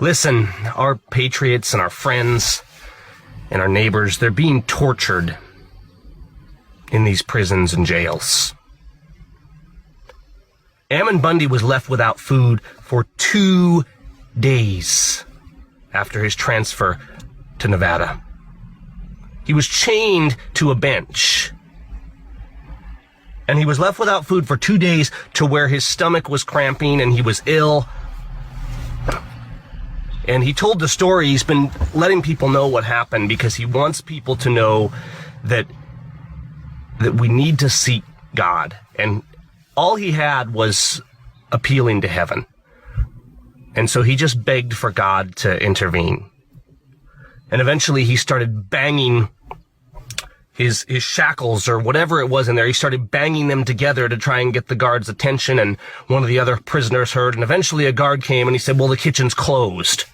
Listen, our patriots and our friends and our neighbors, they're being tortured in these prisons and jails. Ammon Bundy was left without food for 2 days after his transfer to Nevada. He was chained to a bench, and he was left without food for 2 days to where his stomach was cramping and he was ill. And he told the story. He's been letting people know what happened because he wants people to know that we need to seek God. And all he had was appealing to heaven. And so he just begged for God to intervene. And eventually he started banging his shackles or whatever it was in there. He started banging them together to try and get the guard's attention. And one of the other prisoners heard. And eventually a guard came and he said, well, the kitchen's closed.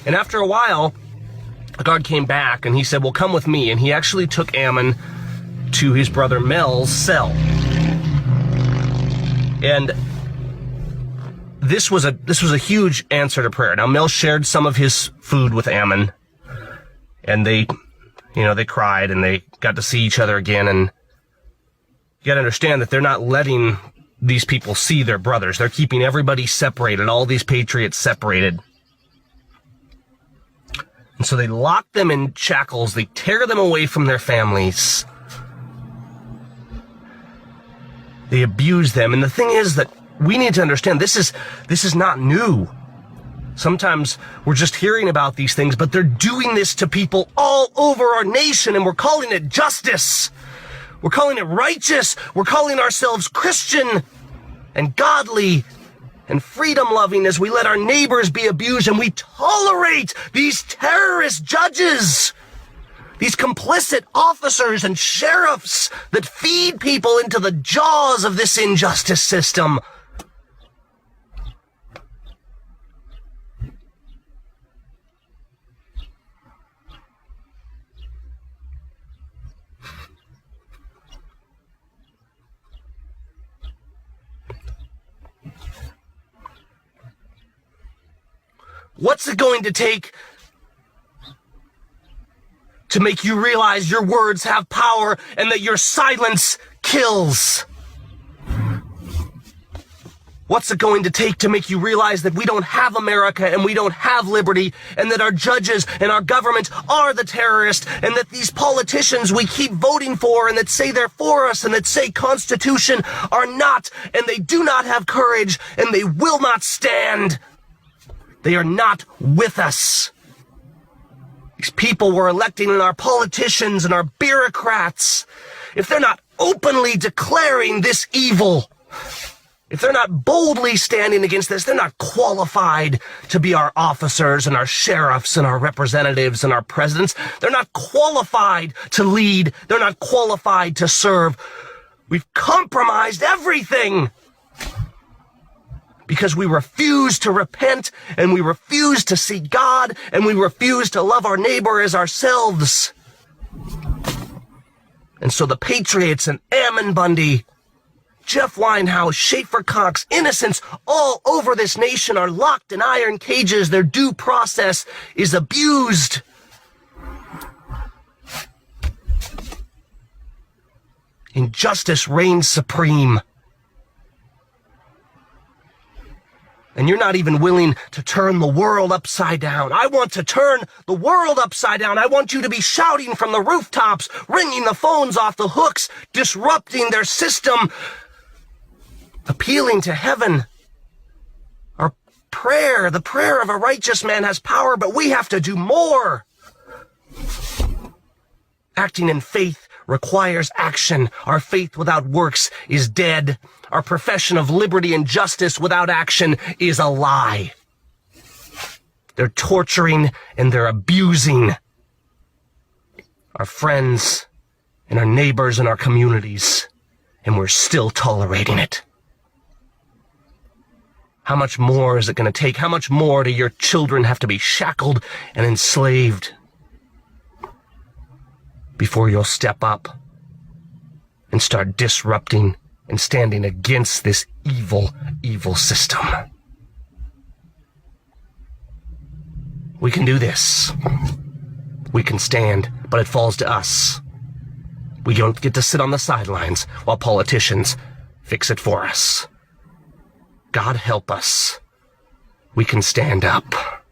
And after a while, a guard came back and he said, well, come with me. And he actually took Ammon to his brother Mel's cell. And this was a huge answer to prayer. Now, Mel shared some of his food with Ammon, and they cried and they got to see each other again. And you got to understand that they're not letting these people see their brothers. They're keeping everybody separated, all these patriots separated. And so they lock them in shackles. They tear them away from their families. They abuse them. And the thing is that we need to understand this is not new. Sometimes we're just hearing about these things, but they're doing this to people all over our nation, and we're calling it justice. We're calling it righteous. We're calling ourselves Christian and godly and freedom-loving as we let our neighbors be abused, and we tolerate these terrorist judges, these complicit officers and sheriffs that feed people into the jaws of this injustice system. What's it going to take to make you realize your words have power and that your silence kills? What's it going to take to make you realize that we don't have America and we don't have liberty, and that our judges and our government are the terrorists, and that these politicians we keep voting for and that say they're for us and that say Constitution are not, and they do not have courage and they will not stand. They are not with us. These people we're electing and our politicians and our bureaucrats, if they're not openly declaring this evil, if they're not boldly standing against this, they're not qualified to be our officers and our sheriffs and our representatives and our presidents. They're not qualified to lead. They're not qualified to serve. We've compromised everything because we refuse to repent, and we refuse to see God, and we refuse to love our neighbor as ourselves. And so the patriots and Ammon Bundy, Jeff Winehouse, Schaefer Cox, innocents all over this nation are locked in iron cages. Their due process is abused. Injustice reigns supreme. And you're not even willing to turn the world upside down. I want to turn the world upside down. I want you to be shouting from the rooftops, ringing the phones off the hooks, disrupting their system, appealing to heaven. Our prayer, the prayer of a righteous man has power, but we have to do more. Acting in faith requires action. Our faith without works is dead. Our profession of liberty and justice without action is a lie. They're torturing and they're abusing our friends and our neighbors and our communities, and we're still tolerating it. How much more is it going to take? How much more do your children have to be shackled and enslaved before you'll step up and start disrupting and standing against this evil, evil system. We can do this. We can stand, but it falls to us. We don't get to sit on the sidelines while politicians fix it for us. God help us. We can stand up.